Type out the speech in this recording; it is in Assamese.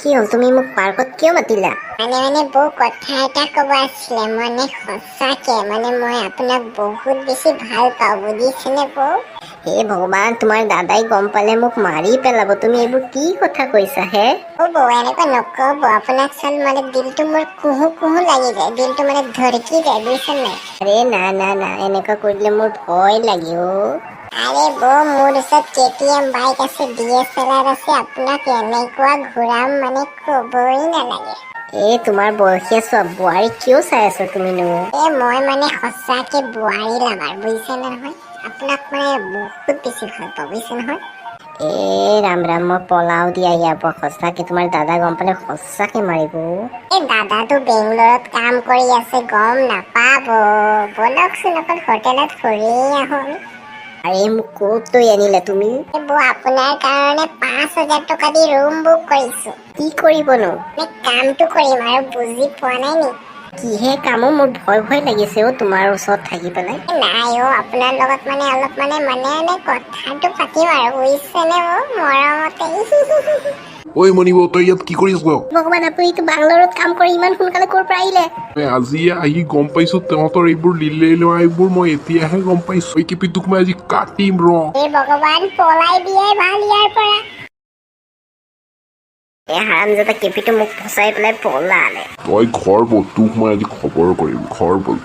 কি হ'ল তুমি মোক পাৰ্কত কিয় মাতিলা? বৌ কথা এটা ক'ব আছিলে সঁচাকে মই আপোনাক বহুত বেছি ভাল পাওঁ বুজিছেনে বৌ? হে ভগৱান, তোমাৰ দাদাই গম পালে মোক মাৰি পেলাব। তুমি এইবোৰ কি কথা কৈছা হে? বৌ এনেকুৱা নক'ব, আপোনাক চাল দিলটো মোৰ কুহু কুহু লাগি যায়, দিলটো ধৰকি যায় বুজিছে নাই? আৰে না এনেকুৱা কৰিলে মোৰ ভয় লাগে অ'। আৰে বৌ মোৰ ওচৰত KTM বাইক আছে, DSLR আছে, আপোনাক এনেকুৱা ঘূৰাম ক'বই নালাগে। তোমাৰ বয়সীয়া চোৱা বোৱাৰী কিয় চাই আছা তুমিনো? মই সঁচাকে বোৱাৰী লাভাৰ বুজিছে নহয়? আপোনাক বহুত বেছি ভাল পাওঁ বুজিছে নহয়? ৰাম ৰাম, মই পলাও দিয়া ইয়াৰ পৰা। সঁচাকে তোমাৰ দাদা গম পালে সঁচাকে মাৰিব। দাদাটো বেংগলৰত কাম কৰি আছে, গম নাপাব। বলকচোন অকল হোটেলত ফুৰি আহো। আৰে মোক ক'ত লৈ আনিলা তুমি? বৌ আপোনাৰ কাৰণে 5,000 টকা দি ৰুম বুক কৰিছো। কি কৰিবনো? কামটো কৰিম আৰু বুজি পোৱা নাই নি? কিহে কামো? মোৰ ভয় লাগিছে অ' তোমাৰ ওচৰত থাকি পেলাই। নাই অ', আপোনাৰ লগত অলপ কথাটো পাতিম আৰু বুজিছেনে মৰমতে। ঐ মণিব, তই ইয়াত কি কৰি আছ? ভগৱান, আপুনিতো বাংগালোৰত কাম কৰি ইমান সোনকালে ক'ৰ পৰা আহিলে? আজি আহি গম পাইছো তহঁতৰ এইবোৰ লিলে লোৱা এইবোৰ মই এতিয়াহে গম পাইছো। এই কেপি তোক মই আজি কাটিম ৰ। ভগৱান, পলাই দিয়াই ভাল ইয়াৰ পৰা। হাৰামজাদা কেপিটো মোক ফচাই পেলাই পলালে। তই ঘৰ বল, তোক মই আজি খবৰ কৰিম। ঘৰ বল।